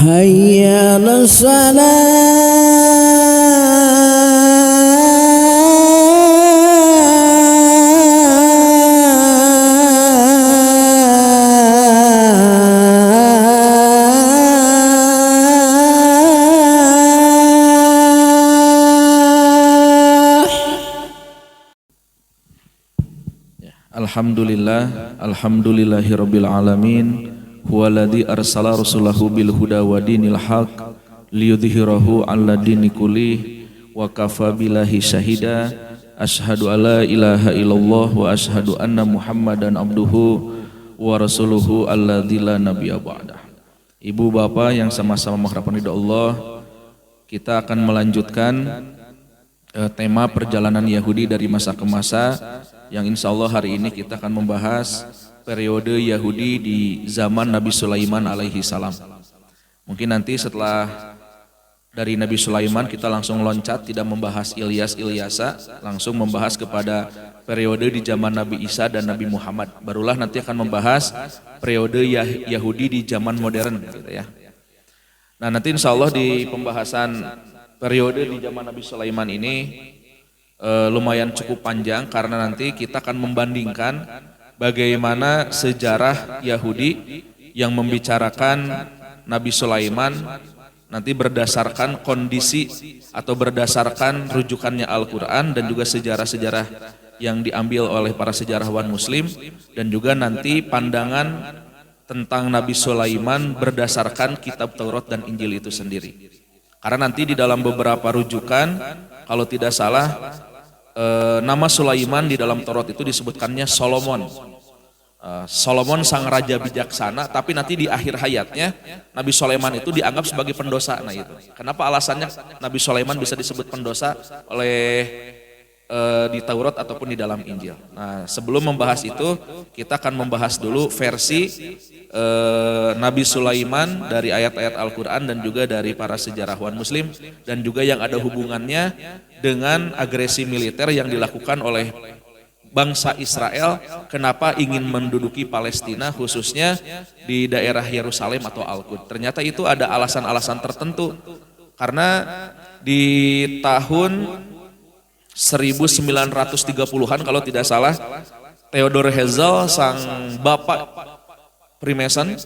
hayya 'alas Alhamdulillah, alhamdulillahirabbil alamin. Huwaladzi arsala rasulahu bil huda wa dinil haq liyudhhirahu 'ala dini kullih wa kafa billahi syahida. Asyhadu alla ilaha illallah wa asyhadu anna Muhammadan abduhu wa rasuluhu alladzi la nabiyya ba'dah. Ibu bapak yang sama-sama mengharapkan ridha Allah, kita akan melanjutkan tema perjalanan Yahudi dari masa ke masa, yang insya Allah hari ini kita akan membahas periode Yahudi di zaman Nabi Sulaiman alaihi salam. Mungkin nanti setelah dari Nabi Sulaiman kita langsung loncat, tidak membahas Ilyasa, langsung membahas kepada periode di zaman Nabi Isa dan Nabi Muhammad. Barulah nanti akan membahas periode Yahudi di zaman modern, gitu ya. Nah, nanti insya Allah di pembahasan periode di zaman Nabi Sulaiman ini lumayan cukup panjang, karena nanti kita akan membandingkan bagaimana sejarah Yahudi yang membicarakan Nabi Sulaiman nanti berdasarkan kondisi atau berdasarkan rujukannya Al-Quran dan juga sejarah-sejarah yang diambil oleh para sejarawan muslim, dan juga nanti pandangan tentang Nabi Sulaiman berdasarkan kitab Taurat dan Injil itu sendiri. Karena nanti di dalam beberapa rujukan, kalau tidak salah, nama Sulaiman di dalam Taurat itu disebutkannya Solomon. Solomon sang raja bijaksana, tapi nanti di akhir hayatnya Nabi Sulaiman itu dianggap sebagai pendosa. Nah itu, kenapa alasannya Nabi Sulaiman bisa disebut pendosa oleh di Taurat ataupun di dalam Injil. Nah, sebelum membahas itu, kita akan membahas dulu versi Nabi Sulaiman dari ayat-ayat Al-Quran dan juga dari para sejarawan muslim, dan juga yang ada hubungannya dengan agresi militer yang dilakukan oleh bangsa Israel, kenapa ingin menduduki Palestina, khususnya di daerah Yerusalem atau Al-Quds. Ternyata itu ada alasan-alasan tertentu, karena di tahun 1930-an kalau tidak salah, Theodor Herzl, sang bapak Freemason,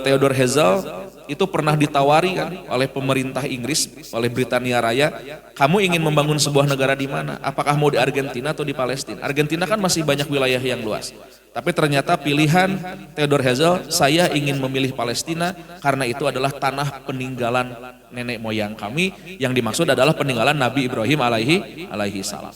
Theodor Herzl itu pernah ditawari kan oleh pemerintah Inggris, oleh Britania Raya, kamu ingin membangun sebuah negara di mana? Apakah mau di Argentina atau di Palestina? Argentina kan masih banyak wilayah yang luas. Tapi ternyata pilihan Theodor Herzl, saya ingin memilih Palestina karena itu adalah tanah peninggalan nenek moyang kami, yang dimaksud adalah peninggalan Nabi Ibrahim alaihi salam.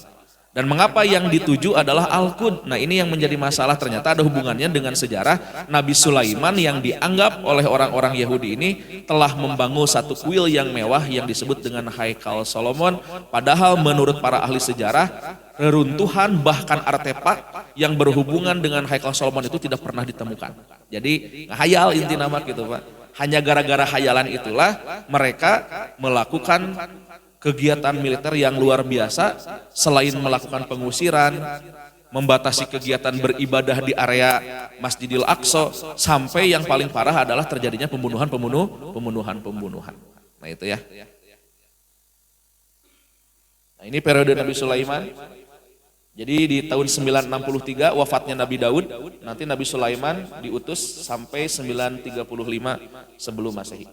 Dan mengapa yang dituju adalah Al-Quds? Nah, ini yang menjadi masalah, ternyata ada hubungannya dengan sejarah Nabi Sulaiman yang dianggap oleh orang-orang Yahudi ini telah membangun satu kuil yang mewah yang disebut dengan Haikal Solomon, padahal menurut para ahli sejarah, reruntuhan bahkan artefak yang berhubungan dengan Haikal Solomon itu tidak pernah ditemukan. Jadi hayal inti nama gitu Pak. Hanya gara-gara hayalan itulah mereka melakukan kegiatan militer yang luar biasa, selain melakukan pengusiran, membatasi kegiatan beribadah di area Masjidil Aqsa, sampai yang paling parah adalah terjadinya pembunuhan. Nah itu ya. Nah ini periode Nabi Sulaiman. Jadi di tahun 963 wafatnya Nabi Daud, nanti Nabi Sulaiman diutus sampai 935 sebelum Masehi.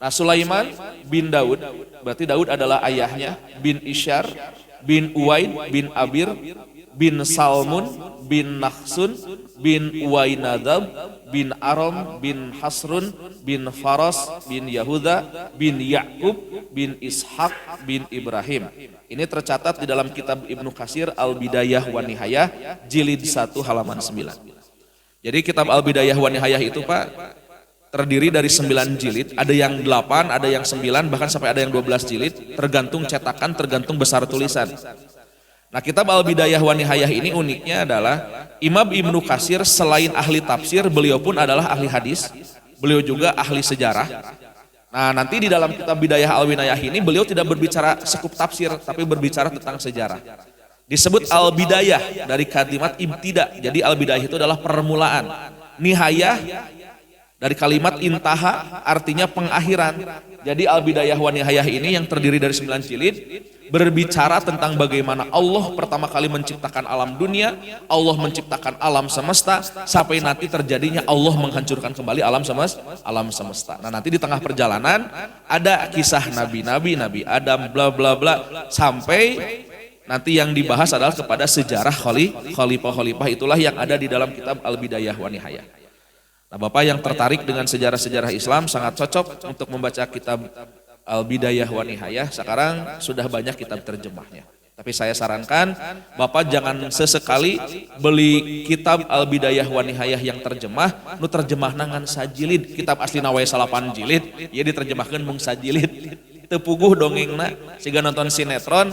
Nah, Sulaiman bin Daud, berarti Daud adalah ayahnya, bin Isyar, bin Uwain, bin Abir, bin Salmun, bin Nakhsun, bin Uwainadab, bin Aram, bin Hasrun, bin Faras, bin Yahuda, bin Ya'qub, bin Ishaq, bin Ibrahim. Ini tercatat di dalam kitab Ibnu Katsir Al-Bidayah wa Nihayah, jilid 1 halaman 9. Jadi kitab Al-Bidayah wa Nihayah itu Pak, terdiri dari 9 jilid, ada yang 8, ada yang 9, bahkan sampai ada yang 12 jilid, tergantung cetakan, tergantung besar tulisan. Nah, kitab Al-Bidayah wa Nihayah ini uniknya adalah Imam Ibnu Katsir selain ahli tafsir, beliau pun adalah ahli hadis, beliau juga ahli sejarah. Nah, nanti di dalam kitab Bidayah Al-Winayah ini beliau tidak berbicara sekup tafsir, tapi berbicara tentang sejarah. Disebut Al-Bidayah dari kalimat ibtida, jadi Al-Bidayah itu adalah permulaan. Nihayah Dari kalimat intaha artinya pengakhiran. Jadi Al-Bidayah wa Nihayah ini yang terdiri dari 9 jilid berbicara tentang bagaimana Allah pertama kali menciptakan alam dunia, Allah menciptakan alam semesta, sampai nanti terjadinya Allah menghancurkan kembali alam semesta. Nah nanti di tengah perjalanan ada kisah nabi-nabi, Nabi Adam, bla bla bla, sampai nanti yang dibahas adalah kepada sejarah khalifah-khalifah, itulah yang ada di dalam kitab Al-Bidayah wa Nihayah. Nah Bapak yang tertarik dengan sejarah-sejarah Islam sangat cocok untuk membaca kitab Al-Bidayah wa Nihayah. Sekarang sudah banyak kitab terjemahnya. Tapi saya sarankan Bapak jangan sesekali beli kitab Al-Bidayah wa Nihayah yang terjemah, nu terjemah nangan sajilid, kitab asli nawe salapan jilid, ia diterjemahkan mung sajilid. Tepuguh dongengna, siga nonton sinetron,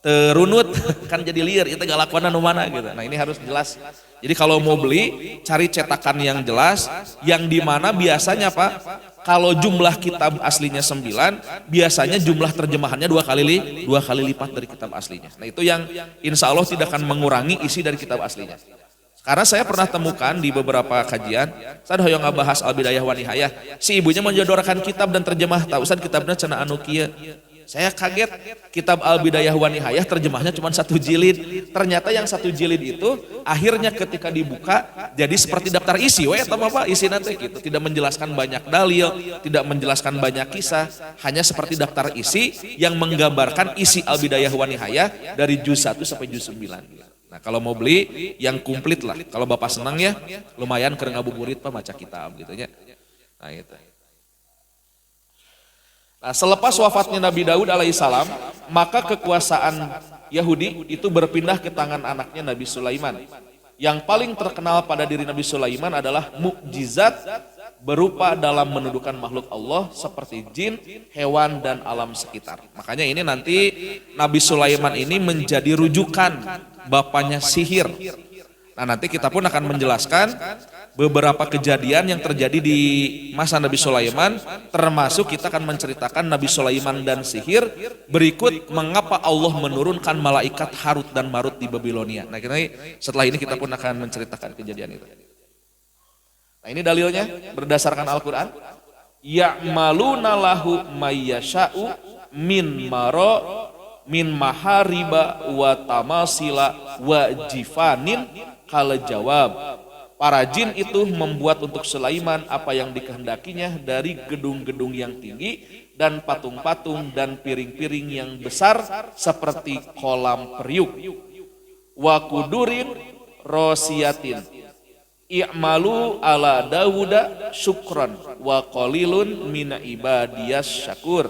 terunut kan jadi liar, itu galakuan anu mana gitu. Nah ini harus jelas. Jadi kalau mau beli, cari cetakan yang jelas, yang dimana biasanya Pak, kalau jumlah kitab aslinya 9, biasanya jumlah terjemahannya dua kali lipat dari kitab aslinya. Nah itu yang insya Allah tidak akan mengurangi isi dari kitab aslinya. Karena saya pernah temukan di beberapa kajian, saya hoyong ngabahas Al-Bidayah wa Nihayah, si ibunya menjodohkan kitab dan terjemah, tak usah kitabnya cenah anu kieu. Saya kaget, kitab Al-Bidayah wa Nihayah terjemahnya cuma 1 jilid. Ternyata yang 1 jilid itu akhirnya ketika dibuka jadi seperti daftar isi, atau apa isi nanti gitu. Tidak menjelaskan banyak dalil, tidak menjelaskan banyak kisah, hanya seperti daftar isi yang menggambarkan isi Al-Bidayah wa Nihayah dari juz 1 sampai juz 9. Nah kalau mau beli yang komplit lah. Kalau Bapak senang ya, lumayan keur ngabuburit Pak maca kitab gitu ya. Nah itu. Nah, selepas wafatnya Nabi Daud alaihissalam, maka kekuasaan Yahudi itu berpindah ke tangan anaknya Nabi Sulaiman. Yang paling terkenal pada diri Nabi Sulaiman adalah mukjizat berupa dalam menuduhkan makhluk Allah seperti jin, hewan, dan alam sekitar. Makanya ini nanti Nabi Sulaiman ini menjadi rujukan bapaknya sihir. Nah nanti kita pun akan menjelaskan beberapa kejadian yang terjadi di masa Nabi Sulaiman, termasuk kita akan menceritakan Nabi Sulaiman dan sihir, berikut mengapa Allah menurunkan malaikat Harut dan Marut di Babilonia. Nah setelah ini kita pun akan menceritakan kejadian itu. Nah ini dalilnya berdasarkan Al-Quran. Ya'maluna lahu mayyasha'u min mahariba wa tamasila wa jifanin kala jawab. Para jin itu membuat untuk Sulaiman apa yang dikehendakinya dari gedung-gedung yang tinggi dan patung-patung dan piring-piring yang besar seperti kolam periuk. Wa kudurin rosiyatin. I'malu ala Dawuda syukran wa qalilun min ibadiyas syakur.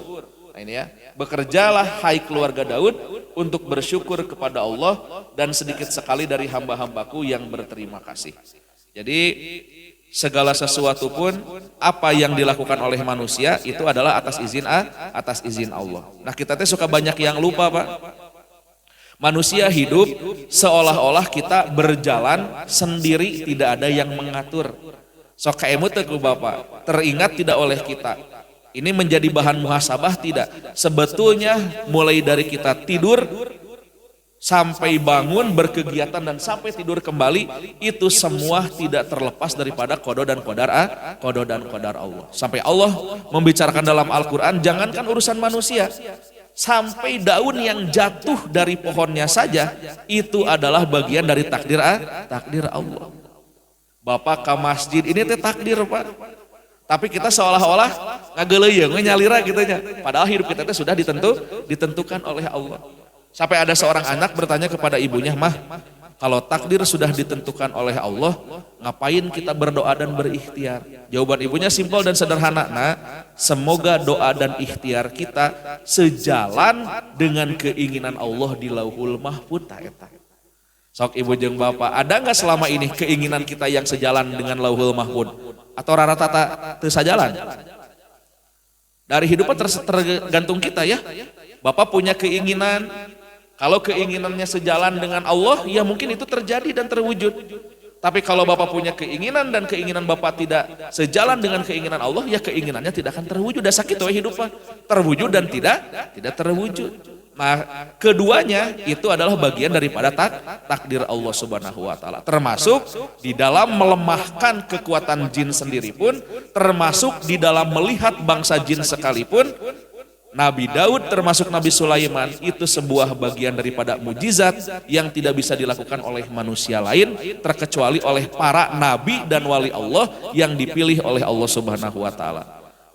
Nah ini ya, bekerjalah hai keluarga Daud untuk bersyukur kepada Allah dan sedikit sekali dari hamba-hambaku yang berterima kasih. Jadi segala sesuatu pun apa yang dilakukan oleh manusia itu adalah atas izin Allah. Nah kita teh suka banyak yang lupa Pak. Manusia hidup seolah-olah kita berjalan sendiri, tidak ada yang mengatur. Sok kaemu teh ku Bapak, teringat tidak oleh kita. Ini menjadi bahan muhasabah tidak? Sebetulnya mulai dari kita tidur sampai bangun, berkegiatan dan sampai tidur kembali, itu semua tidak terlepas daripada qada dan qadar Allah. Sampai Allah membicarakan dalam Al-Quran, jangankan urusan manusia, sampai daun yang jatuh dari pohonnya saja itu adalah bagian dari takdir Allah. Bapak ke masjid ini teh takdir Pak. Tapi kita seolah-olah ngageleuyeuh nyalira gitu nya. Padahal hidup kita teh sudah ditentukan oleh Allah. Sampai ada seorang anak bertanya kepada ibunya, "Mah, kalau takdir sudah ditentukan oleh Allah, ngapain kita berdoa dan berikhtiar?" Jawaban ibunya simpel dan sederhana. Nah, semoga doa dan ikhtiar kita sejalan dengan keinginan Allah di Lauhul Mahfuz ta eta. Sok ibu jeung bapak, ada nggak selama ini keinginan kita yang sejalan dengan Lauhul Mahfuz? Atau rata-rata teu sajalan? Dari hidupnya tergantung kita ya. Bapak punya keinginan, kalau keinginannya sejalan dengan Allah, ya mungkin itu terjadi dan terwujud. Tapi kalau Bapak punya keinginan dan keinginan Bapak tidak sejalan dengan keinginan Allah, ya keinginannya tidak akan terwujud. Dan sakit we hidup Pak, terwujud dan tidak terwujud. Nah, keduanya itu adalah bagian daripada takdir Allah Subhanahu wa taala. Termasuk di dalam melemahkan kekuatan jin sendiri pun, termasuk di dalam melihat bangsa jin sekalipun, Nabi Daud termasuk Nabi Sulaiman itu sebuah bagian daripada mujizat yang tidak bisa dilakukan oleh manusia lain terkecuali oleh para nabi dan wali Allah yang dipilih oleh Allah Subhanahu wa taala.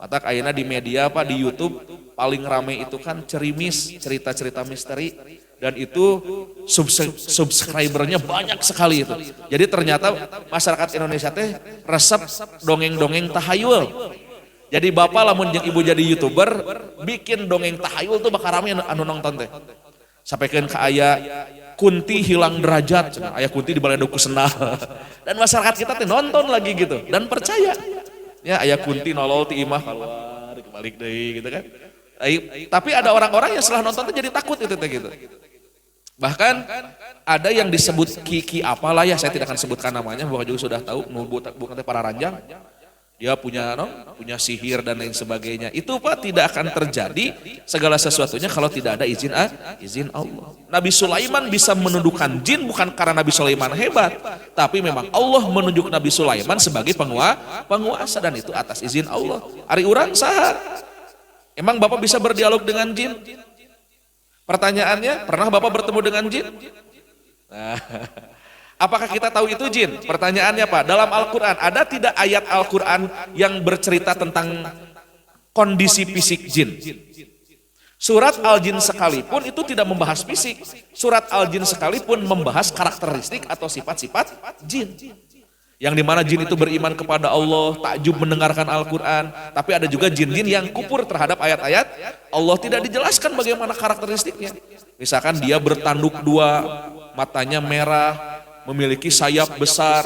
Matak ayeuna di media Pak, di YouTube paling rame itu kan Cerimis, cerita-cerita misteri, dan itu subscribernya banyak sekali itu. Jadi ternyata masyarakat Indonesia teh resep dongeng-dongeng tahayul. Jadi bapak lamun jeung ibu jadi YouTuber bikin dongeng tahayul tuh bakal rame anu nonton teh. Sampaikeun ka aya Kunti hilang derajat, aya Kunti di balai duku senal. Dan masyarakat kita teh nonton lagi gitu dan percaya. Ya aya Kunti nolol ti imah keluar kebalik deui gitu kan. Tapi ada orang-orang yang setelah nonton jadi takut itu teh gitu. Bahkan ada yang disebut Kiki apalah ya, saya tidak akan sebutkan namanya, bahwa juga sudah tahu bukan teh para ranjang. Dia punya sihir dan lain sebagainya. Itu Pak tidak akan terjadi segala sesuatunya kalau tidak ada izin Allah. Nabi Sulaiman bisa menundukkan jin bukan karena Nabi Sulaiman hebat, tapi memang Allah menunjuk Nabi Sulaiman sebagai penguasa dan itu atas izin Allah. Ari urang saha? Emang Bapak bisa berdialog dengan jin? Pertanyaannya, pernah Bapak bertemu dengan jin? Nah, apakah kita tahu itu jin? Pertanyaannya Pak, dalam Al-Quran ada tidak ayat Al-Quran yang bercerita tentang kondisi fisik jin? Surat Al-Jin sekalipun itu tidak membahas fisik. Surat Al-Jin sekalipun membahas karakteristik atau sifat-sifat jin. Yang dimana jin itu beriman kepada Allah, takjub mendengarkan Al-Quran. Tapi ada juga jin-jin yang kupur terhadap ayat-ayat Allah, tidak dijelaskan bagaimana karakteristiknya. Misalkan dia bertanduk dua, matanya merah, memiliki sayap besar,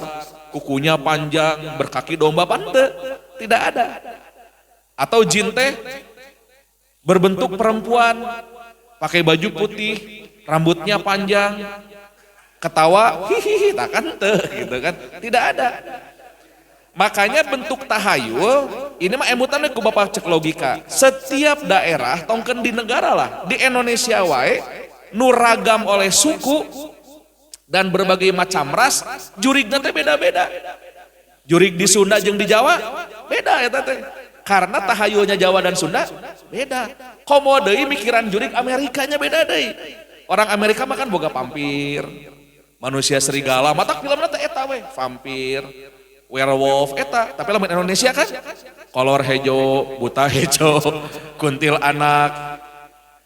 kukunya panjang, berkaki domba, pante, tidak ada. Atau jin teh berbentuk perempuan, pakai baju putih, rambutnya panjang, ketawa, hihihi, takkan gitu kan, tidak ada. Makanya bentuk tahayul, ini mah emutannya ku Bapak cek logika. Setiap daerah, tongken di negara lah, di Indonesia wae, nuragam oleh suku, dan berbagai macam ras, jurigna teh beda-beda. Jurig di Sunda jeung di Jawa beda eta teh. Karena tahayulnya Jawa dan Sunda beda. Komo deui mikiran jurig Amerikanya beda deui. Orang Amerika mah kan boga vampir, manusia serigala, matak filmna teh eta we, vampir, werewolf eta. Tapi lamun Indonesia kan kolor hejo, buta hejo, kuntil anak,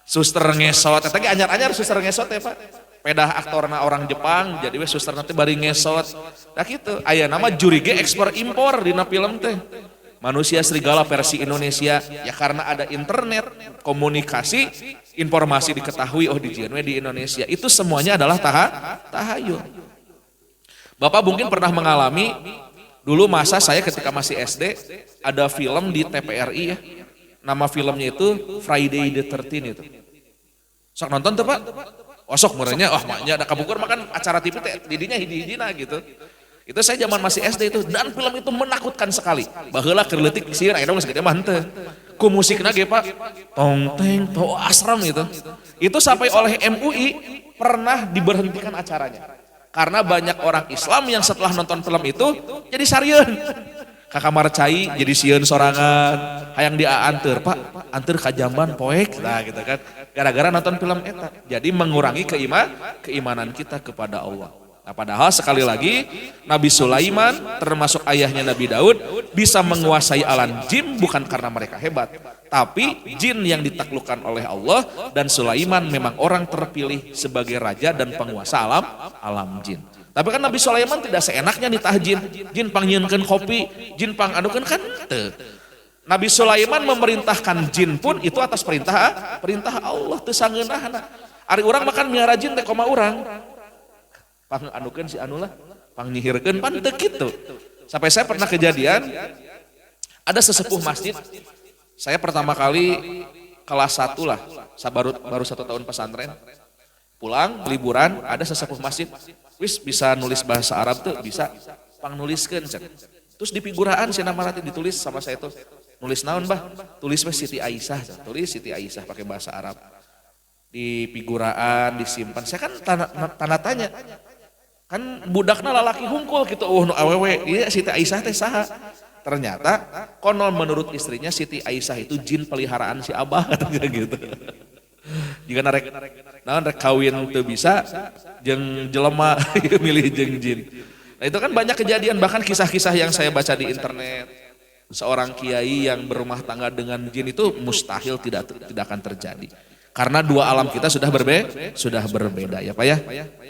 suster ngesot, eta ge anyar-anyar suster ngesot ya Pak. Pedah aktorna orang Jepang, jadi we suster nanti bari ngesot. Nah gitu, aya nama juri ge ekspor impor dina film teh. Manusia serigala versi Indonesia, ya karena ada internet, komunikasi, informasi diketahui, oh dijieun we di Indonesia. Itu semuanya adalah tahayul. Bapak mungkin pernah mengalami, dulu masa saya ketika masih SD, ada film di TVRI ya. Nama filmnya itu Friday the 13 itu. Sok nonton tuh Pak? Osok merenya, maknya ada kabukur makan acara TV didinya hidi-hidina gitu. Itu saya zaman masih SD itu, dan film itu menakutkan sekali. Baheula keur leutik sieun aya dong segede mah henteu. Ku musikna ge Pak, tong teng to asram gitu. Itu sampai oleh MUI pernah diberhentikan acaranya. Karena banyak orang Islam yang setelah nonton film itu jadi sarieun. Ka kamar cai jadi sieun sorangan, hayang dianteur, Pak, anteur ka jamban poek, nah gitu kan. Gara-gara nonton film eta. Jadi mengurangi keimanan kita kepada Allah. Nah, padahal sekali lagi Nabi Sulaiman termasuk ayahnya Nabi Daud bisa menguasai alam jin bukan karena mereka hebat, tapi jin yang ditaklukkan oleh Allah, dan Sulaiman memang orang terpilih sebagai raja dan penguasa alam jin. Tapi kan Nabi Sulaiman tidak seenaknya nitah jin, jin pangyieunkeun kopi, jin pangadukeun kan teu. Nabi Sulaiman memerintahkan jin pun itu atas perintah Allah teu sangeunahna. Ari urang makan miara jin teh koma urang. Pangadukeun si anu lah, pangyihirkeun pan teu kitu. Sampai saya pernah kejadian ada sesepuh masjid. Saya pertama kali kelas 1 lah, saya baru 1 tahun pesantren. Pulang liburan ada sesepuh masjid, wis bisa nulis bahasa Arab tuh bisa, pangnuliskeun cek. Terus di figuraan si nama nanti ditulis sama saya tuh, nulis naon bah, tulis wes Siti Aisyah, tulis Siti Aisyah pakai bahasa Arab. di figuraan disimpan. Saya kan tanda tanya. Kan budakna lalaki hungkul gitu. Nu awewe, iya Siti Aisyah teh saha? Ternyata konon menurut istrinya Siti Aisyah itu jin peliharaan si Abah katanya gitu. Jika rek kawin teu bisa jeung jelema milih jeung jin. Nah itu kan banyak kejadian, bahkan kisah-kisah yang saya baca di internet. Seorang kiai yang berumah tangga dengan jin itu mustahil tidak akan terjadi. Karena dua alam kita sudah berbeda ya Pak ya.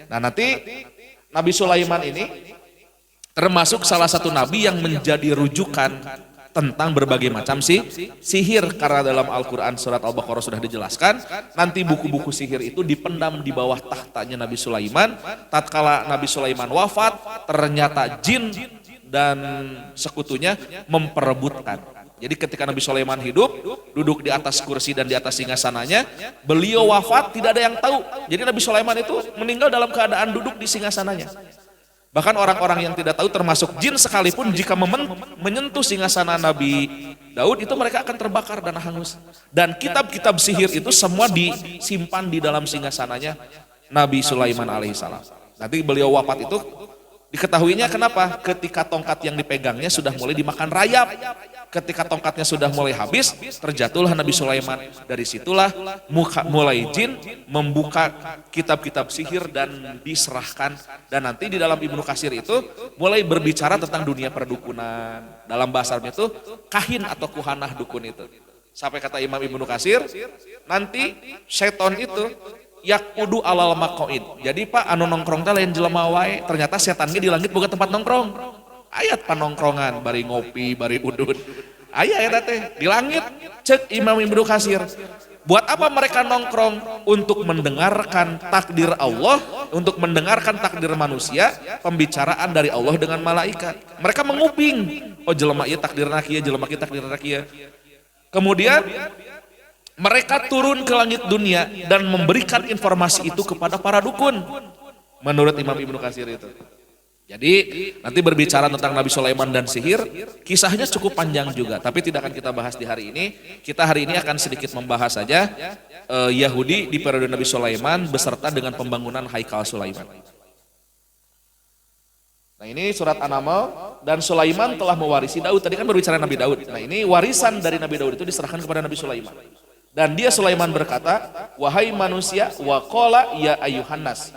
Nah nanti Nabi Sulaiman ini termasuk salah satu nabi yang menjadi rujukan tentang berbagai macam sihir. Karena dalam Al-Quran surat Al-Baqarah sudah dijelaskan, nanti buku-buku sihir itu dipendam di bawah tahtanya Nabi Sulaiman. Tatkala Nabi Sulaiman wafat, ternyata jin dan sekutunya memperebutkan. Jadi ketika Nabi Sulaiman hidup, duduk di atas kursi dan di atas singgasananya, beliau wafat tidak ada yang tahu. Jadi Nabi Sulaiman itu meninggal dalam keadaan duduk di singgasananya. Bahkan orang-orang yang tidak tahu termasuk jin sekalipun jika menyentuh singgasana Nabi Daud itu mereka akan terbakar dan hangus. Dan kitab-kitab sihir itu semua disimpan di dalam singgasananya Nabi Sulaiman alaihissalam. Nanti beliau wafat itu diketahuinya kenapa? Ketika tongkat yang dipegangnya sudah mulai dimakan rayap. Ketika tongkatnya sudah mulai habis, terjatuhlah Nabi Sulaiman. Dari situlah mulai jin membuka kitab-kitab sihir dan diserahkan. Dan nanti di dalam Ibnu Katsir itu mulai berbicara tentang dunia perdukunan. Dalam bahasa Arabnya itu kahin atau kuhanah dukun itu. Sampai kata Imam Ibnu Katsir, nanti seton itu yakudu alal maqaid. Jadi Pak anu nongkrong teh lain jelema wae, ternyata setan ge di langit boga tempat nongkrong. Ayat panongkrongan bari ngopi, bari udud. Aya eta teh di langit. Cek Imam Ibnu Katsir. Buat apa mereka nongkrong? Untuk mendengarkan takdir Allah, untuk mendengarkan takdir manusia, pembicaraan dari Allah dengan malaikat. Mereka menguping. Oh jelema ieu takdirna kieu, jelema kieu takdirna kieu. Kemudian mereka turun ke langit dunia dan memberikan informasi itu kepada para dukun. Menurut Imam Ibnu Katsir itu. Jadi nanti berbicara tentang Nabi Sulaiman dan sihir, kisahnya cukup panjang juga, tapi tidak akan kita bahas di hari ini. Kita hari ini akan sedikit membahas saja Yahudi di periode Nabi Sulaiman beserta dengan pembangunan Haikal Sulaiman. Nah ini surat An-Naml, dan Sulaiman telah mewarisi Daud. Tadi kan berbicara Nabi Daud. Nah ini warisan dari Nabi Daud itu diserahkan kepada Nabi Sulaiman. Dan dia Sulaiman berkata, wahai manusia, wa qala ya ayyuhan nas.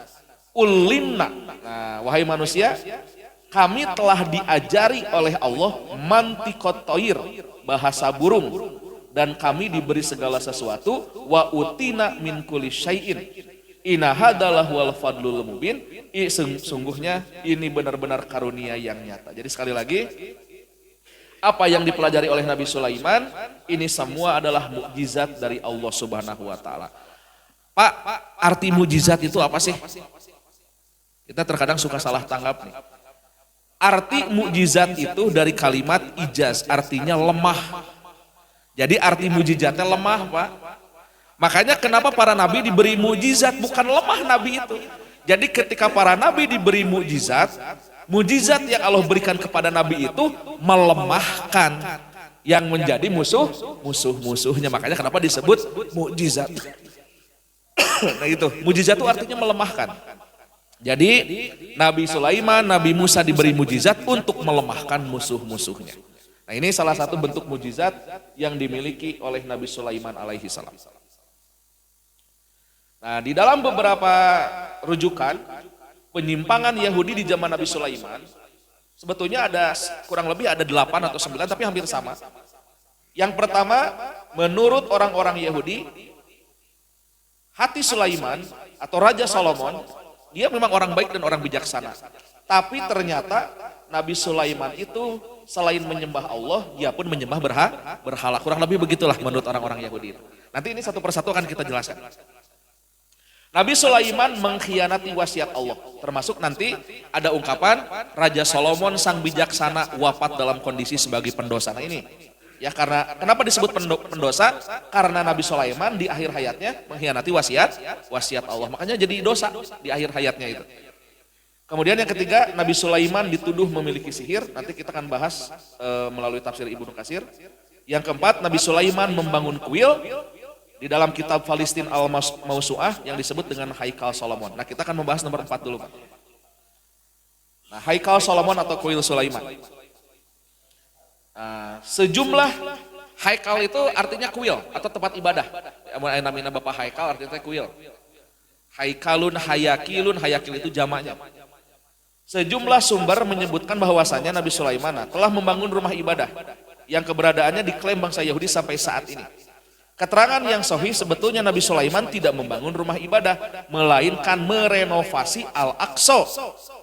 Ulimna, nah, wahai manusia, kami telah diajari oleh Allah mantiqot toir, bahasa burung, dan kami diberi segala sesuatu, wa utina min kulli syai'in, inna hadalah wal fadlul mubin, sungguhnya ini benar-benar karunia yang nyata. Jadi sekali lagi, apa yang dipelajari oleh Nabi Sulaiman, ini semua adalah mukjizat dari Allah Subhanahu wa Ta'ala. Pak, arti mukjizat itu apa sih? Kita terkadang suka salah tanggap nih. Arti mukjizat itu dari kalimat ijaz, artinya lemah. Jadi arti mukjizatnya lemah, Pak. Makanya kenapa para nabi diberi mukjizat, bukan lemah nabi itu. Jadi ketika para nabi diberi mukjizat, mukjizat yang Allah berikan kepada nabi itu melemahkan yang menjadi musuh-musuhnya. Makanya kenapa disebut mukjizat. Nah itu, mukjizat itu artinya melemahkan. Jadi Nabi Sulaiman, Nabi Musa diberi mujizat untuk melemahkan musuh-musuhnya. Nah ini salah satu bentuk mujizat yang dimiliki oleh Nabi Sulaiman alaihi salam. Nah di dalam beberapa rujukan penyimpangan Yahudi di zaman Nabi Sulaiman, sebetulnya ada kurang lebih ada 8 atau 9 tapi hampir sama. Yang pertama, menurut orang-orang Yahudi, hati Sulaiman atau Raja Solomon, dia memang orang baik dan orang bijaksana. Tapi ternyata Nabi Sulaiman itu selain menyembah Allah, dia pun menyembah berhala. Kurang lebih begitulah menurut orang-orang Yahudi. Nanti ini satu persatu akan kita jelaskan. Nabi Sulaiman mengkhianati wasiat Allah. Termasuk nanti ada ungkapan Raja Solomon sang bijaksana wafat dalam kondisi sebagai pendosa. Nah ini ya karena kenapa disebut pendosa? Karena Nabi Sulaiman di akhir hayatnya mengkhianati wasiat Allah. Makanya jadi dosa di akhir hayatnya itu. Kemudian yang ketiga, Nabi Sulaiman dituduh memiliki sihir. Nanti kita akan bahas melalui tafsir Ibnu Katsir. Yang keempat, Nabi Sulaiman membangun kuil. di dalam kitab Palestin Al-Mausu'ah yang disebut dengan Haikal Solomon. Nah, kita akan membahas nomor 4 dulu, Pak. Nah, Haikal Solomon atau kuil Sulaiman. Nah, sejumlah haikal itu artinya kuil atau tempat ibadah. Namanya Bapak Haikal artinya kuil. Haikalun, hayakilun, hayakil itu jamaknya. Sejumlah sumber menyebutkan bahwasanya Nabi Sulaiman telah membangun rumah ibadah yang keberadaannya diklaim bangsa Yahudi sampai saat ini. Keterangan yang sahih sebetulnya Nabi Sulaiman tidak membangun rumah ibadah, melainkan merenovasi Al-Aqsa.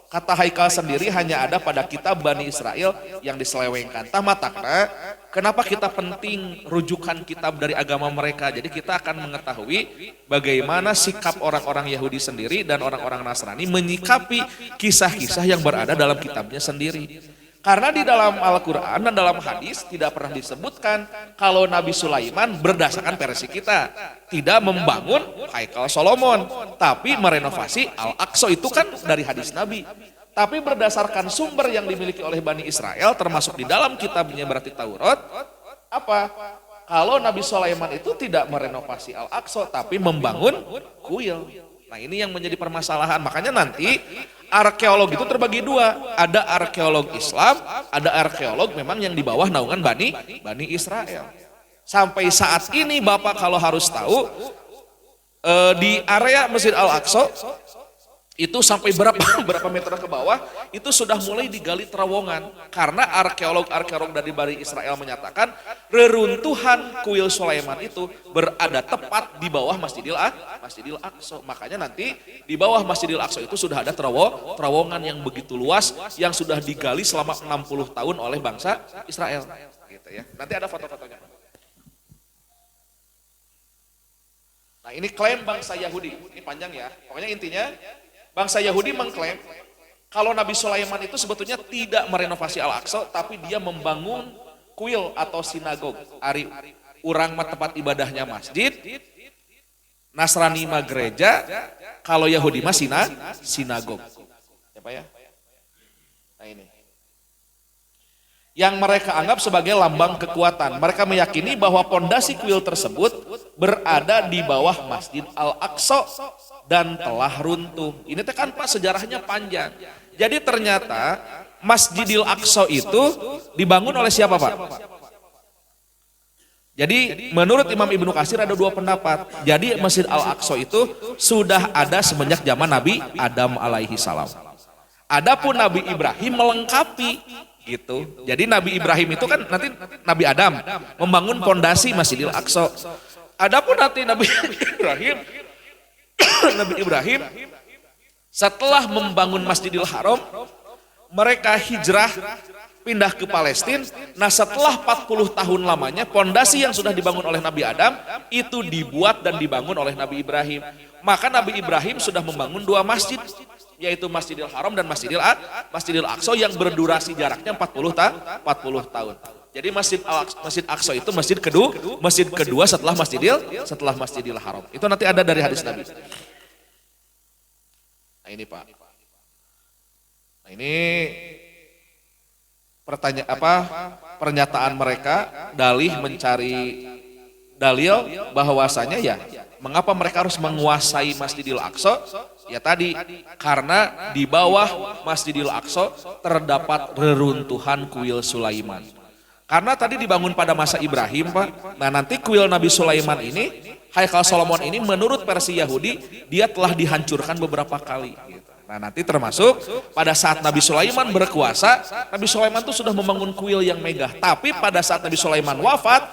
Kata Haikal sendiri hanya ada pada kitab Bani Israel yang diselewengkan. Tamatakna, kenapa kita penting rujukan kitab dari agama mereka? Jadi kita akan mengetahui bagaimana sikap orang-orang Yahudi sendiri dan orang-orang Nasrani menyikapi kisah-kisah yang berada dalam kitabnya sendiri. Karena di dalam Al-Quran dan dalam hadis tidak pernah disebutkan kalau Nabi Sulaiman berdasarkan versi kita tidak membangun Haikal Solomon, tapi merenovasi Al-Aqsa. Itu kan dari hadis Nabi. Tapi berdasarkan sumber yang dimiliki oleh Bani Israel termasuk di dalam kitabnya berarti Taurat, apa? Kalau Nabi Sulaiman itu tidak merenovasi Al-Aqsa tapi membangun kuil. Nah, ini yang menjadi permasalahan. Makanya nanti arkeolog itu terbagi dua. Ada arkeolog Islam, ada arkeolog memang yang di bawah naungan Bani Israel. Sampai saat ini Bapak kalau harus tahu, di area Masjid Al-Aqsa itu sampai berapa meter ke bawah itu sudah mulai digali terowongan. Karena arkeolog dari Bani Israel menyatakan reruntuhan kuil Sulaiman itu berada tepat di bawah Masjidil Aqsa. Makanya nanti di bawah Masjidil Aqsa itu sudah ada terowongan yang begitu luas yang sudah digali selama 60 tahun oleh bangsa Israel. Gitu ya. Nanti ada foto-fotonya. Nah, ini klaim bangsa Yahudi. Ini panjang ya. Pokoknya intinya bangsa Yahudi mengklaim kalau Nabi Sulaiman itu sebetulnya tidak merenovasi Al-Aqsa, tapi dia membangun kuil atau sinagog. Ari urang mah tempat ibadahnya masjid, Nasrani mah gereja, kalau Yahudi mah sinagog. Ya Pak ya? Nah ini. Yang mereka anggap sebagai lambang kekuatan. Mereka meyakini bahwa pondasi kuil tersebut berada di bawah Masjid Al-Aqsa dan telah runtuh. Ini kan Pak sejarahnya panjang. Jadi ternyata Masjidil Aqsa itu dibangun oleh siapa Pak? Jadi menurut Imam Ibnu Katsir ada dua pendapat. Jadi Masjid Al-Aqsa itu sudah ada semenjak zaman Nabi Adam alaihi salam. Adapun Nabi Ibrahim melengkapi gitu. Jadi Nabi Ibrahim itu kan nanti Nabi Adam membangun pondasi Masjidil Aqsa. Adapun nanti Nabi Ibrahim setelah membangun Masjidil Haram, mereka hijrah pindah ke Palestina. Nah, setelah 40 tahun lamanya pondasi yang sudah dibangun oleh Nabi Adam itu dibuat dan dibangun oleh Nabi Ibrahim. Maka Nabi Ibrahim sudah membangun dua masjid, yaitu Masjidil Haram dan Masjidil Aqsa yang berdurasi jaraknya 40 tahun. Jadi Masjid Aqsa itu masjid kedua setelah Masjidil Haram. Itu nanti ada dari hadis Nabi. Nah ini Pak. Nah ini pernyataan mereka dalih mencari dalil bahwasanya ya mengapa mereka harus menguasai Masjidil Aqsa? Ya tadi karena di bawah Masjidil Aqsa terdapat reruntuhan kuil Sulaiman. Karena tadi dibangun pada masa Ibrahim Pak. Nah nanti kuil Nabi Sulaiman ini, Haikal Solomon ini menurut versi Yahudi dia telah dihancurkan beberapa kali. Nah nanti termasuk pada saat Nabi Sulaiman berkuasa, Nabi Sulaiman itu sudah membangun kuil yang megah. Tapi pada saat Nabi Sulaiman wafat,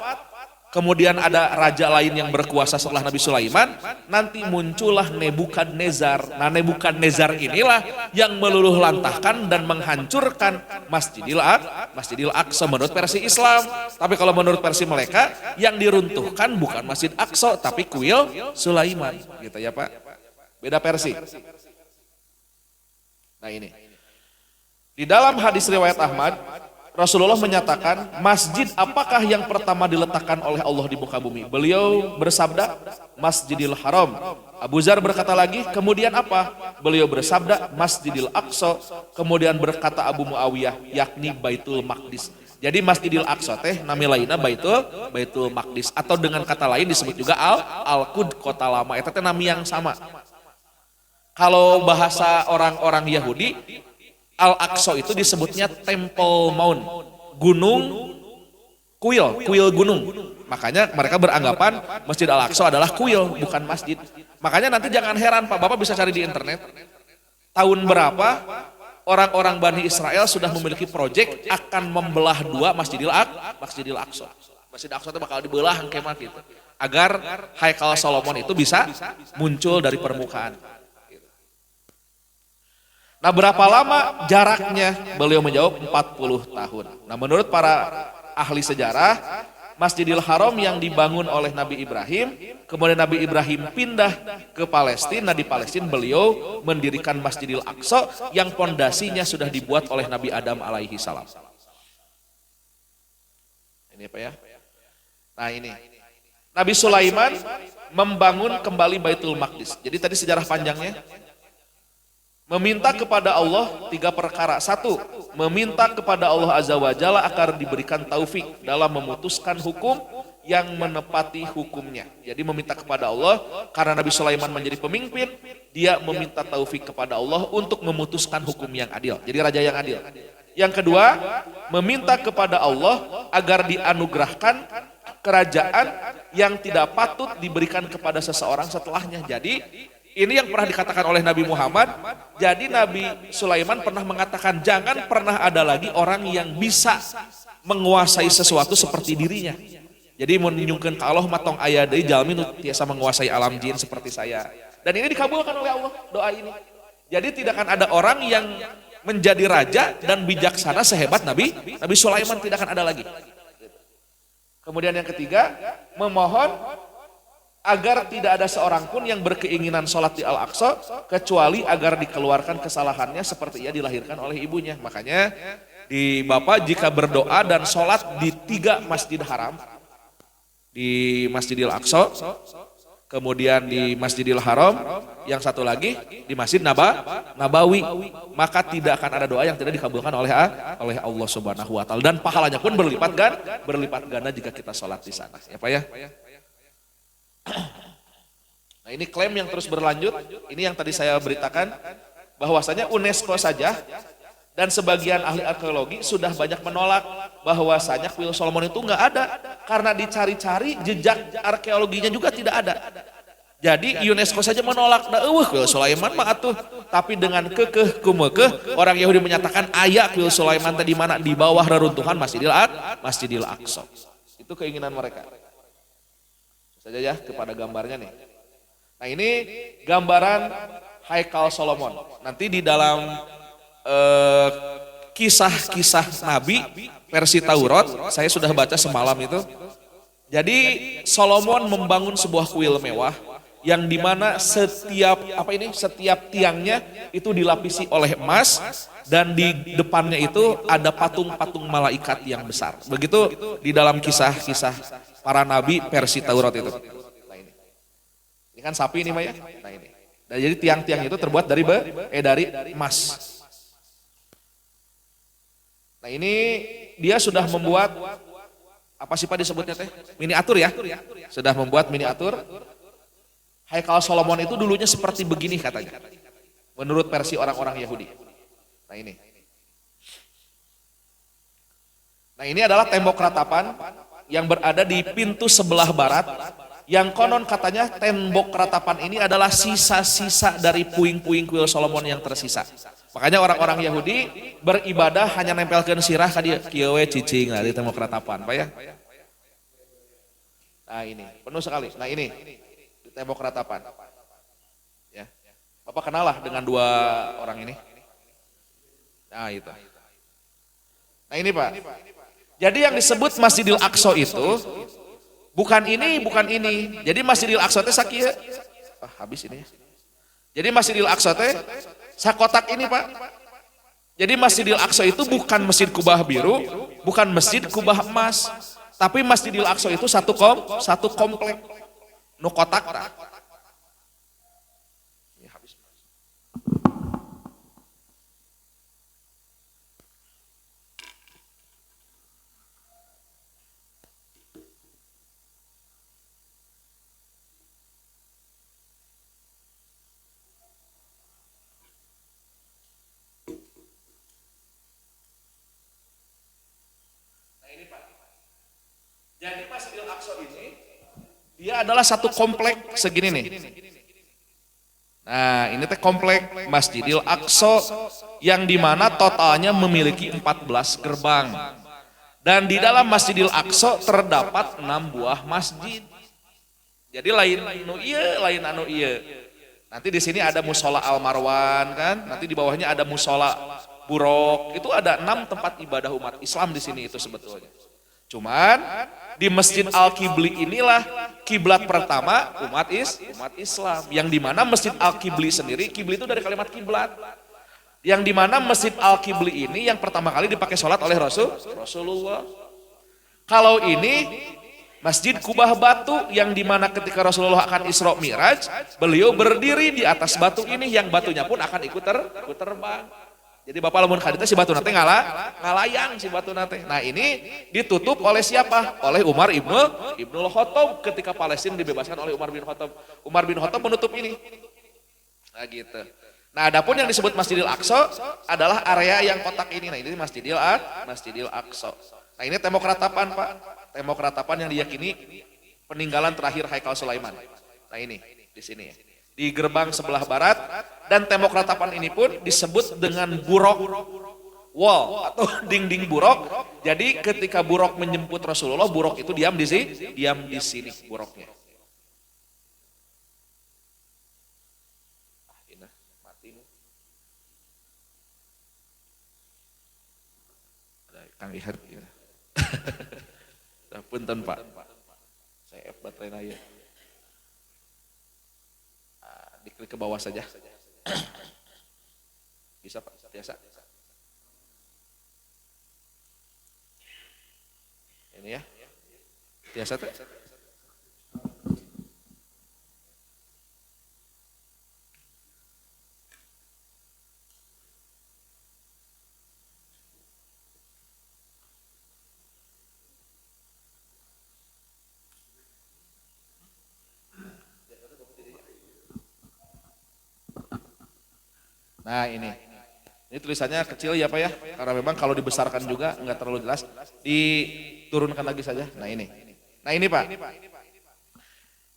kemudian ada raja lain yang berkuasa setelah Nabi Sulaiman, nanti muncullah Nebukadnezar. Nah Nebukadnezar inilah yang meluluh lantahkan dan menghancurkan Masjidil Aqsa menurut versi Islam. Tapi kalau menurut versi mereka, yang diruntuhkan bukan Masjid Aqsa, tapi kuil Sulaiman. Gitu ya Pak. Beda versi. Nah ini. Di dalam hadis riwayat Ahmad, Rasulullah menyatakan, masjid apakah yang pertama diletakkan oleh Allah di muka bumi? Beliau bersabda, Masjidil Haram. Abu Zar berkata lagi, kemudian apa? Beliau bersabda, Masjidil Aqsa. Kemudian berkata Abu Muawiyah, yakni Baitul Maqdis. Jadi Masjidil Aqsa teh nami lainna Baitul Maqdis atau dengan kata lain disebut juga Al-Qud, kota lama. Eta teh nami yang sama. Kalau bahasa orang-orang Yahudi, Al-Aqsa itu disebutnya Temple Mount, gunung kuil gunung. Makanya mereka beranggapan Masjid Al-Aqsa adalah kuil, bukan masjid. Makanya nanti jangan heran Pak, Bapak bisa cari di internet. Tahun berapa orang-orang Bani Israel sudah memiliki proyek akan membelah dua Masjidil Aqsa. Masjid Aqsa itu bakal dibelah kemah gitu. Agar Haikal Solomon itu bisa muncul dari permukaan. Nah, berapa lama jaraknya? Beliau menjawab 40 tahun. Nah, menurut para ahli sejarah, Masjidil Haram yang dibangun oleh Nabi Ibrahim, kemudian Nabi Ibrahim pindah ke Palestina. Nah, di Palestina beliau mendirikan Masjidil Aqsa yang pondasinya sudah dibuat oleh Nabi Adam alaihi salam. Ini apa ya? Nah, ini. Nabi Sulaiman membangun kembali Baitul Maqdis. Jadi tadi sejarah panjangnya. Meminta kepada Allah 3 perkara. 1, meminta kepada Allah Azza wa Jalla agar diberikan taufik dalam memutuskan hukum yang menepati hukumnya. Jadi meminta kepada Allah, karena Nabi Sulaiman menjadi pemimpin, dia meminta taufik kepada Allah untuk memutuskan hukum yang adil. Jadi raja yang adil. Yang kedua, meminta kepada Allah agar dianugerahkan kerajaan yang tidak patut diberikan kepada seseorang setelahnya. Jadi ini yang pernah dikatakan oleh Nabi Muhammad. Jadi Nabi Sulaiman pernah mengatakan, jangan pernah ada lagi orang yang bisa menguasai sesuatu seperti dirinya. Jadi menunjukkan ke Allah matong aya deui jalmi nu tiasa menguasai alam jin seperti saya. Dan ini dikabulkan oleh Allah doa ini. Jadi tidak akan ada orang yang menjadi raja dan bijaksana sehebat Nabi Sulaiman, tidak akan ada lagi. Kemudian yang ketiga, memohon agar tidak ada seorang pun yang berkeinginan sholat di Al-Aqsa kecuali agar dikeluarkan kesalahannya seperti ia dilahirkan oleh ibunya. Makanya di Bapak jika berdoa dan sholat di 3 Masjid Haram, di Masjidil Aqsa, kemudian di Masjidil Haram, yang satu lagi di Masjid Nabawi, maka tidak akan ada doa yang tidak dikabulkan oleh Allah Subhanahu wa taala, dan pahalanya pun berlipat ganda jika kita sholat di sana. Ya Pak ya. Nah, ini klaim yang terus berlanjut. Ini yang tadi saya beritakan bahwasanya UNESCO saja dan sebagian ahli arkeologi sudah banyak menolak bahwasanya kuil Solomon itu enggak ada, karena dicari-cari jejak arkeologinya juga tidak ada. Jadi UNESCO saja menolak. Nah, kuil Sulaiman mah atuh. Tapi dengan kekeh kumekeh orang Yahudi menyatakan aya kuil Sulaiman tadi mana, di bawah reruntuhan Masjidil Aqsa. Itu keinginan mereka. Saja ya kepada gambarnya nih. Nah, ini gambaran Haikal Solomon. Nanti di dalam kisah-kisah Nabi versi Taurat, saya sudah baca semalam itu. Jadi Solomon membangun sebuah kuil mewah yang dimana setiap tiangnya itu dilapisi oleh emas, dan di depannya itu ada patung-patung malaikat yang besar. Begitu di dalam kisah-kisah para nabi versi Taurat itu. Nah, ini kan sapi ini Maya. Nah, ini. Dan jadi tiang-tiang itu terbuat dari emas. Nah, ini dia sudah membuat apa sih Pak disebutnya teh? Miniatur ya. Sudah membuat miniatur. Haikal Solomon itu dulunya seperti begini katanya. Menurut versi orang-orang Yahudi. Nah, ini. Nah, ini adalah tembok ratapan yang berada di pintu sebelah barat, yang konon katanya tembok ratapan ini adalah sisa-sisa dari puing-puing kuil Solomon yang tersisa. Makanya orang-orang Yahudi beribadah hanya nempelkeun sirah ka dieu, kieu we cicing di tembok ratapan, Pak ya. Nah, ini penuh sekali. Nah, ini di tembok ratapan. Ya. Bapak kenal lah dengan 2 orang ini. Nah, itu. Nah, ini Pak. Jadi yang disebut Masjidil Aqsa itu bukan ini. Jadi Masjidil Aqsa teh sakieu. Habis ini. Jadi Masjidil Aqsa teh sakotak ini Pak. Jadi Masjidil Aqsa itu bukan masjid kubah biru, bukan masjid kubah emas, tapi Masjidil Aqsa itu satu komplek nu kotak tah. Aqsa ini dia adalah satu komplek segini nih. Nah, ini teh komplek Masjidil Aqsa yang dimana totalnya memiliki 14 gerbang. Dan di dalam Masjidil Aqsa terdapat 6 buah masjid. Jadi lain anu ieu, lain anu ieu. Nanti di sini ada musola Al Marwan kan, nanti di bawahnya ada musola Burok. Itu ada 6 tempat ibadah umat Islam di sini itu sebetulnya. Cuman di Masjid Al-Qibli inilah kiblat pertama umat Islam. Yang dimana Masjid Al-Qibli sendiri, kibli itu dari kalimat kiblat. Yang dimana Masjid Al-Qibli ini yang pertama kali dipakai sholat oleh Rasulullah. Kalau ini Masjid Kubah Batu yang dimana ketika Rasulullah akan Isra Mi'raj, beliau berdiri di atas batu ini yang batunya pun akan ikut terbang. Jadi Bapak lamun kadita si batu nate ngalayang si batu nate. Nah ini ditutup oleh siapa? Oleh Umar Ibnul Khattab ketika Palestina dibebaskan oleh Umar bin Khattab. Umar bin Khattab menutup ini. Nah gitu. Nah adapun yang disebut Masjidil Aqsa adalah area yang kotak ini. Nah ini Masjidil Aqsa. Nah ini tembok ratapan Pak. Tembok ratapan yang diyakini peninggalan terakhir Haikal Sulaiman. Nah ini di sini ya. Di gerbang sebelah barat, dan tembok ratapan ini pun disebut dengan burok wall atau dinding burok. Jadi ketika burok menjemput Rasulullah, burok itu diam di sini buroknya. Mati nih. Ada Kang Ihar. Punten Pak. Saya baterai naya. Diklik ke bawah saja. Bisa Pak, biasa. Ini ya. Biasa tuh. Nah ini tulisannya kecil ya Pak ya, karena memang kalau dibesarkan juga nggak terlalu jelas, diturunkan lagi saja. Nah ini Pak,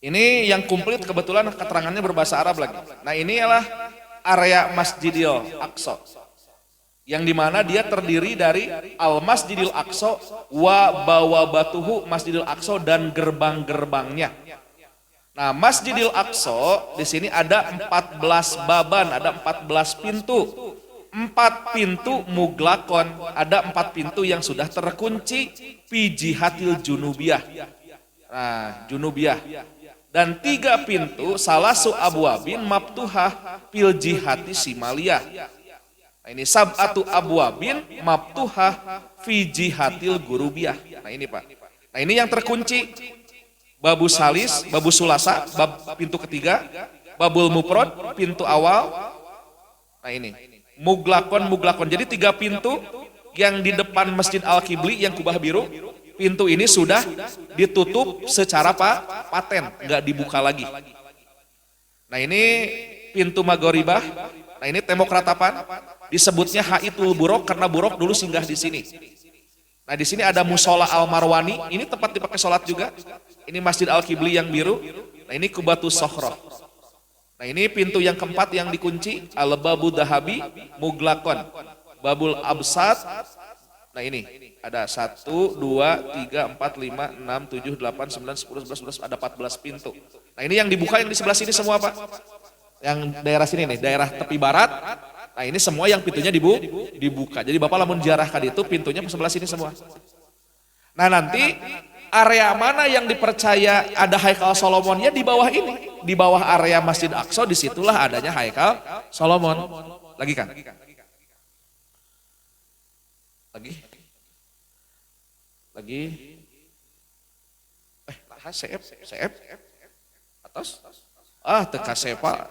ini yang komplit kebetulan keterangannya berbahasa Arab lagi. Nah ini adalah area Masjidil Aqsa, yang dimana dia terdiri dari Al Masjidil Aqsa wa bawabatuhu Masjidil Aqsa dan gerbang-gerbangnya. Nah, Masjidil Aqsa di sini ada 14 baban, ada 14 pintu. 4 pintu muglakon, ada 4 pintu yang sudah terkunci fi jihatil junubiyah. Nah, junubiyah. Dan 3 pintu salasu abwabin maftuhah fil jihati simaliyah. Nah, ini sab'atu abwabin maftuhah fi jihatil gurubiyah. Nah, ini Pak. Nah, ini yang terkunci. Babu Salis, Babu Sulasa, pintu ketiga, Babul Mufrad, pintu awal. Nah ini, Muglakon. Jadi 3 pintu yang di depan Masjid Al-Qibli yang kubah biru, pintu ini sudah ditutup secara paten, nggak dibuka lagi. Nah ini pintu Maghribah. Nah ini tembok ratapan, disebutnya Haitul Burok karena Burok dulu singgah di sini. Nah di sini ada musola Al Marwani, ini tempat dipakai sholat juga. Ini Masjid Al-Qibli yang biru. Nah ini Kubatus Sokhroh. Nah ini pintu yang keempat yang dikunci, Al-Babu Dahabi Muglakon, Babul Absad. Nah ini ada 1, 2, 3, 4, 5, 6, 7, 8, 9, 10, 11, 12, ada 14 pintu. Nah ini yang dibuka yang di sebelah sini semua Pak. Yang daerah sini nih, daerah tepi barat. Nah ini semua yang pintunya dibuka. Jadi Bapak lamun ziarah ka ditu pintunya sebelah sini semua. Nah nanti area mana yang dipercaya ada Haikal Solomon ya di bawah ini. Di bawah area Masjid Aqsa disitulah adanya Haikal Solomon. Lagi kan? Lagi. CF. Atas. Teka sepa.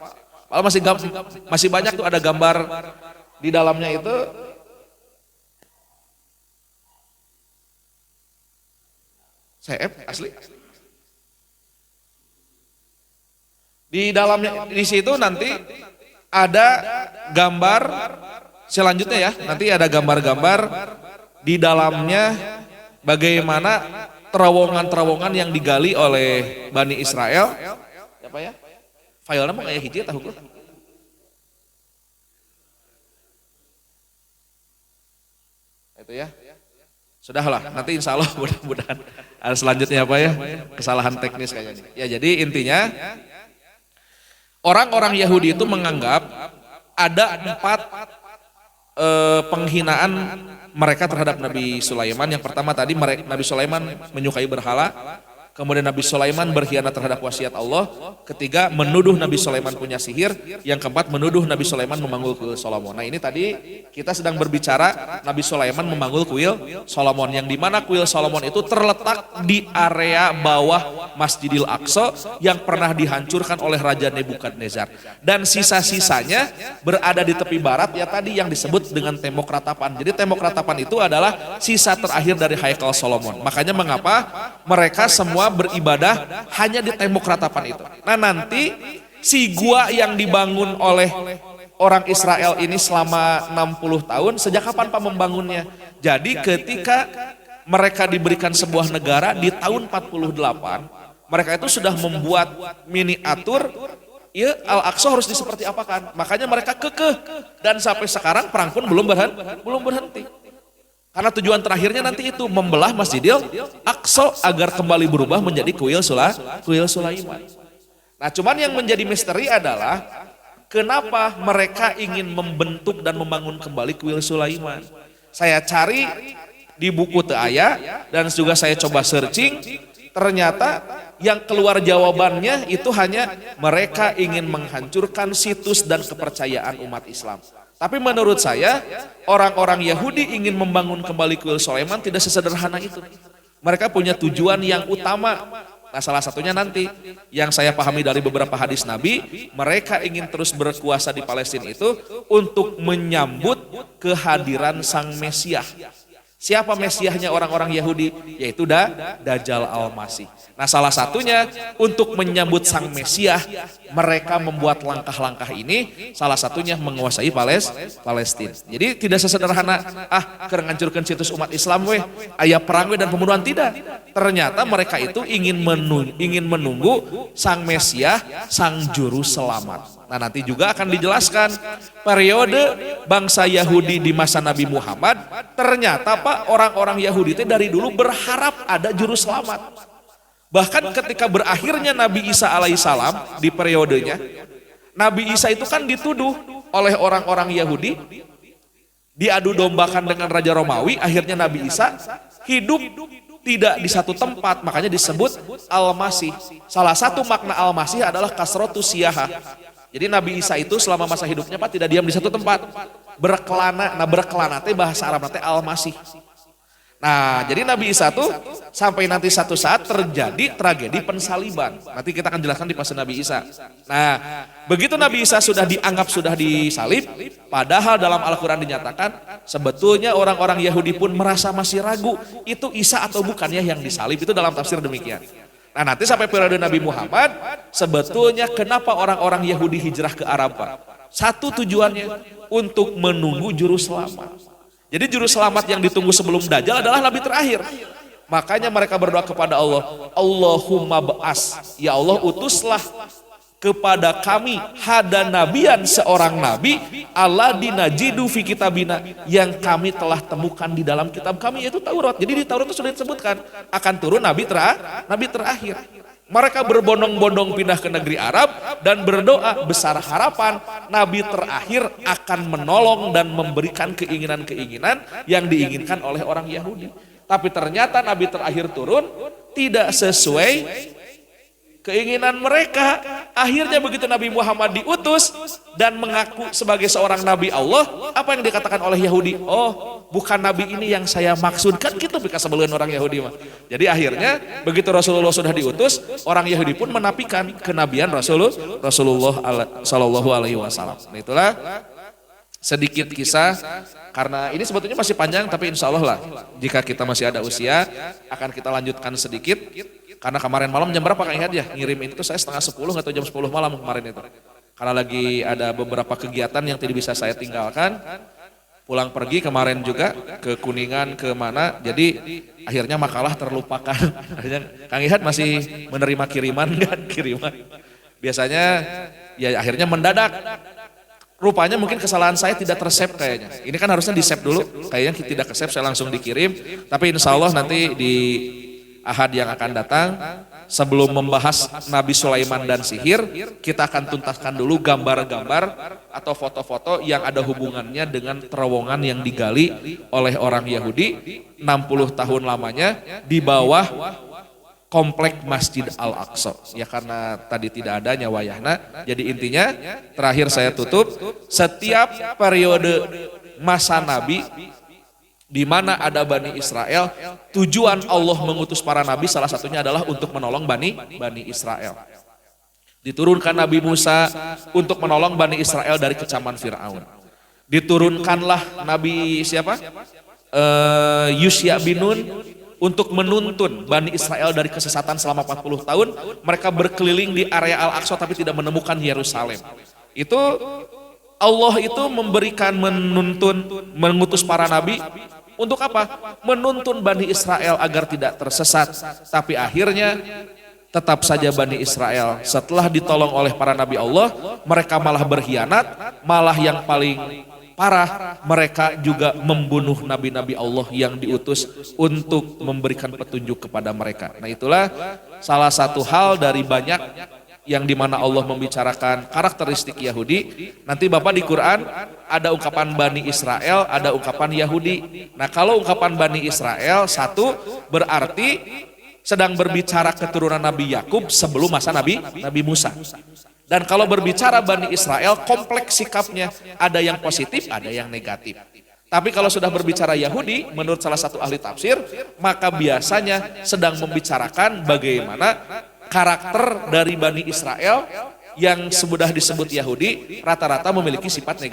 Masih banyak tuh ada gambar di dalamnya itu. CF asli. Di dalamnya di situ nanti ada gambar selanjutnya ya. Nanti ada gambar-gambar di dalamnya bagaimana terowongan-terowongan yang digali oleh Bani Israel. Apa ya? File nama kayak hiji tahu kok. Itu ya. Sudahlah, nanti insya Allah mudah-mudahan ada selanjutnya apa ya? Kesalahan teknis kayaknya. Ya jadi intinya orang-orang Yahudi itu menganggap ada 4 penghinaan mereka terhadap Nabi Sulaiman. Yang pertama tadi Nabi Sulaiman menyukai berhala. Kemudian Nabi Sulaiman berkhianat terhadap wasiat Allah. Ketiga, menuduh Nabi Sulaiman punya sihir. Yang keempat, menuduh Nabi Sulaiman memanggul kuil Solomon. Nah ini tadi kita sedang berbicara Nabi Sulaiman memanggul kuil Solomon. Yang dimana kuil Solomon itu terletak di area bawah Masjidil Aqsa yang pernah dihancurkan oleh Raja Nebukadnezar. Dan sisa-sisanya berada di tepi barat ya tadi yang disebut dengan tembok ratapan. Jadi tembok ratapan itu adalah sisa terakhir dari Haikal Solomon. Makanya mengapa mereka semua beribadah hanya di tembok ratapan itu. Nah nanti si gua yang dibangun oleh orang Israel ini selama 60 tahun, sejak kapan Pak membangunnya? Jadi ketika mereka diberikan sebuah negara di tahun 48, mereka itu sudah membuat miniatur ya Al-Aqsa harus seperti apakan. Makanya mereka kekeh dan sampai sekarang perang pun belum berhenti. Karena tujuan terakhirnya nanti itu membelah Masjidil Aqsa agar kembali berubah menjadi kuil Sulaiman. Nah, cuman yang menjadi misteri adalah kenapa mereka ingin membentuk dan membangun kembali kuil Sulaiman. Saya cari di buku teu aya dan juga saya coba searching, ternyata yang keluar jawabannya itu hanya mereka ingin menghancurkan situs dan kepercayaan umat Islam. Tapi menurut saya, orang-orang Yahudi ingin membangun kembali kuil Sulaiman tidak sesederhana itu. Mereka punya tujuan yang utama. Nah salah satunya nanti, yang saya pahami dari beberapa hadis Nabi, mereka ingin terus berkuasa di Palestina itu untuk menyambut kehadiran Sang Mesias. Siapa Mesiasnya orang-orang Yahudi? Yaitu Dajjal Al-Masih. Nah salah satunya untuk menyambut Sang Mesias, mereka membuat langkah-langkah ini, salah satunya menguasai Palestina. Jadi tidak sesederhana, keur ngancurkeun situs umat Islam aya perang dan pembunuhan, tidak. Ternyata mereka itu ingin menunggu Sang Mesias, Sang Juru Selamat. Nah nanti juga akan dijelaskan periode bangsa Yahudi di masa Nabi Muhammad, ternyata Pak orang-orang Yahudi itu dari dulu berharap ada juru selamat. Bahkan ketika berakhirnya Nabi Isa alaihissalam di periodenya, Nabi Isa itu kan dituduh oleh orang-orang Yahudi, diadu dombakan dengan Raja Romawi, akhirnya Nabi Isa hidup tidak di satu tempat, makanya disebut Al-Masih. Salah satu makna Al-Masih adalah kasrotus siyaha. Jadi Nabi Isa itu selama masa hidupnya Pak tidak diam di satu tempat, berkelana. Nah berkelana teh bahasa Arab teh Al-Masih. Nah jadi Nabi Isa tuh sampai nanti satu saat terjadi tragedi pensaliban. Nanti kita akan jelaskan di fase Nabi Isa. Nah begitu Nabi Isa sudah dianggap sudah disalib, padahal dalam Al-Quran dinyatakan sebetulnya orang-orang Yahudi pun merasa masih ragu itu Isa atau bukan ya yang disalib, itu dalam tafsir demikian. Nah nanti sampai periode Nabi Muhammad, sebetulnya kenapa orang-orang Yahudi hijrah ke Arab Pak? Satu tujuannya untuk menunggu juru selamat. Jadi juru selamat yang ditunggu sebelum Dajjal adalah Nabi terakhir. Makanya mereka berdoa kepada Allah, Allahumma ba'as, ya Allah utuslah kepada kami hada nabian seorang nabi alladina jidu fi kitabina yang kami telah temukan di dalam kitab kami yaitu Taurat. Jadi di Taurat itu sudah disebutkan akan turun nabi terakhir. Mereka berbondong-bondong pindah ke negeri Arab dan berdoa besar harapan nabi terakhir akan menolong dan memberikan keinginan-keinginan yang diinginkan oleh orang Yahudi. Tapi ternyata nabi terakhir turun tidak sesuai keinginan mereka. Akhirnya begitu Nabi Muhammad diutus dan mengaku sebagai seorang Nabi Allah, apa yang dikatakan oleh Yahudi? Oh, bukan Nabi ini yang saya maksudkan, gitu bekas sebelum orang Yahudi mah. Jadi akhirnya begitu Rasulullah sudah diutus, orang Yahudi pun menafikan kenabian Rasulullah Sallallahu Alaihi Wasallam. Nah itulah sedikit kisah, karena ini sebetulnya masih panjang, tapi insya Allah lah jika kita masih ada usia akan kita lanjutkan sedikit. Karena kemarin malam jam berapa Kang Ihad ya ngirim itu saya 9:30 atau jam 10 malam kemarin itu. Karena lagi ada beberapa kegiatan yang tidak bisa saya tinggalkan. pulang pergi kemarin juga ke Kuningan ke mana, jadi akhirnya makalah terlupakan. Akhirnya Kang Ihad masih menerima kiriman kan, kiriman. Biasanya ya akhirnya mendadak. Rupanya mungkin kesalahan saya tidak tersave kayaknya. Ini kan harusnya di save dulu, kayaknya tidak ke save, saya langsung dikirim. Tapi insya Allah nanti di Ahad yang akan datang, sebelum membahas Nabi Sulaiman dan sihir, kita akan tuntaskan dulu gambar-gambar atau foto-foto yang ada hubungannya dengan terowongan yang digali oleh orang Yahudi 60 tahun lamanya di bawah komplek Masjid Al-Aqsa. Ya karena tadi tidak adanya wayahna, jadi intinya terakhir saya tutup, setiap periode masa Nabi di mana ada Bani Israel, tujuan Allah mengutus para nabi salah satunya adalah untuk menolong Bani Israel. Diturunkan Nabi Musa untuk menolong Bani Israel dari kecaman Fir'aun. Diturunkanlah Nabi siapa? Yusya bin Nun untuk menuntun Bani Israel dari kesesatan selama 40 tahun. Mereka berkeliling di area Al-Aqsa tapi tidak menemukan Yerusalem. Itu Allah itu memberikan menuntun, mengutus para nabi untuk apa? Menuntun Bani Israel agar tidak tersesat. Tapi akhirnya tetap saja Bani Israel setelah ditolong oleh para nabi Allah, mereka malah berkhianat, malah yang paling parah, mereka juga membunuh nabi-nabi Allah yang diutus untuk memberikan petunjuk kepada mereka. Nah itulah salah satu hal dari banyak yang dimana Allah membicarakan karakteristik Yahudi. Nanti Bapak di Quran ada ungkapan Bani Israel, ada ungkapan Yahudi. Nah kalau ungkapan Bani Israel, satu berarti sedang berbicara keturunan Nabi Yakub sebelum masa Nabi Musa. Dan kalau berbicara Bani Israel, kompleks sikapnya, ada yang positif, ada yang negatif. Tapi kalau sudah berbicara Yahudi, menurut salah satu ahli tafsir, maka biasanya sedang membicarakan bagaimana karakter dari Bani Israel yang sudah disebut Yahudi rata-rata memiliki sifat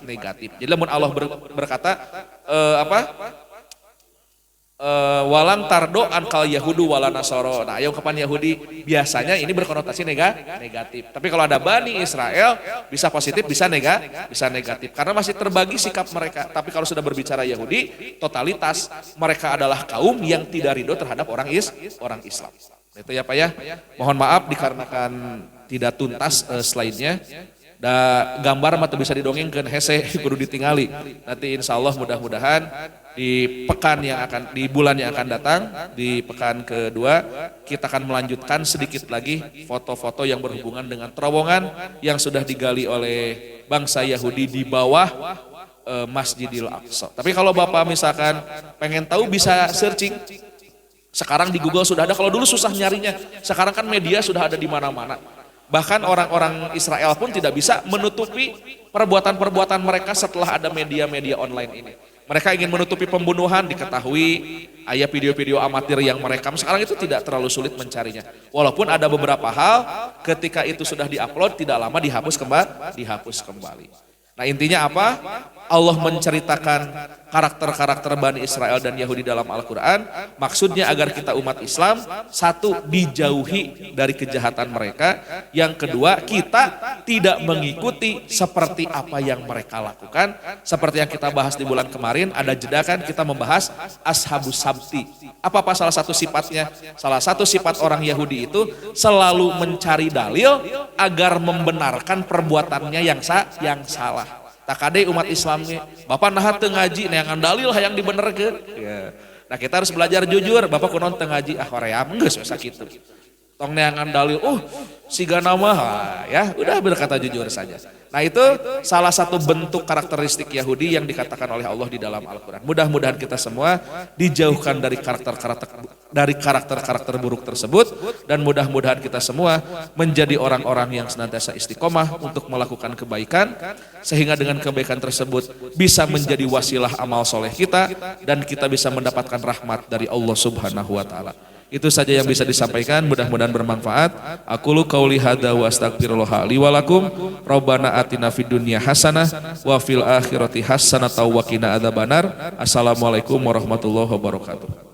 negatif. Jadi lamun Allah berkata walang tardo ankal Yahudu wala nasoro. Nah, yang ungkapan Yahudi biasanya ini berkonotasi negatif. Tapi kalau ada Bani Israel bisa positif, bisa negatif. Karena masih terbagi sikap mereka. Tapi kalau sudah berbicara Yahudi, totalitas mereka adalah kaum yang tidak ridho terhadap orang Islam. Itu ya Pak ya. Mohon maaf dikarenakan tidak tuntas slide-nya. Gambar mah bisa didongengkeun hese kudu ditingali. Nanti insya Allah mudah-mudahan di bulan yang akan datang, di pekan kedua kita akan melanjutkan sedikit lagi foto-foto yang berhubungan dengan terowongan yang sudah digali oleh bangsa Yahudi di bawah Masjidil Aqsa. Tapi kalau Bapak misalkan pengen tahu bisa searching. Sekarang di Google sudah ada, kalau dulu susah nyarinya. Sekarang kan media sudah ada di mana-mana. Bahkan orang-orang Israel pun tidak bisa menutupi perbuatan-perbuatan mereka setelah ada media-media online ini. Mereka ingin menutupi pembunuhan, diketahui ada video-video amatir yang merekam. Sekarang itu tidak terlalu sulit mencarinya. Walaupun ada beberapa hal ketika itu sudah diupload tidak lama dihapus kembali. Nah intinya apa? Allah menceritakan karakter-karakter Bani Israel dan Yahudi dalam Al-Quran. Maksudnya agar kita umat Islam, satu, dijauhi dari kejahatan mereka. Yang kedua, kita tidak mengikuti seperti apa yang mereka lakukan. Seperti yang kita bahas di bulan kemarin, ada jeda kan kita membahas Ashabus Sabti. Apa salah satu sifatnya? Salah satu sifat orang Yahudi itu selalu mencari dalil agar membenarkan perbuatannya yang salah. Tak kade umat Islamnya, Bapak nahat teu ngaji, neangan dalil hayang dibenerkeun. Ya. Nah kita harus belajar jujur, Bapak kunaon teu ngaji, hoream geus sakitu. Tong neangan dalil, siga nama, ya udah berkata jujur saja. Nah itu salah satu bentuk karakteristik Yahudi yang dikatakan oleh Allah di dalam Al-Quran. Mudah-mudahan kita semua dijauhkan dari karakter-karakter buruk tersebut. Dan mudah-mudahan kita semua menjadi orang-orang yang senantiasa istiqomah untuk melakukan kebaikan. Sehingga dengan kebaikan tersebut bisa menjadi wasilah amal soleh kita. Dan kita bisa mendapatkan rahmat dari Allah Subhanahu wa ta'ala. Itu saja yang bisa disampaikan, mudah-mudahan bermanfaat. Aqulu qauli hadza wa astaghfirullah li wa lakum. Rabbana atina fid dunya hasanah wa fil akhirati hasanah wa qina adzabannar. Assalamualaikum warahmatullahi wabarakatuh.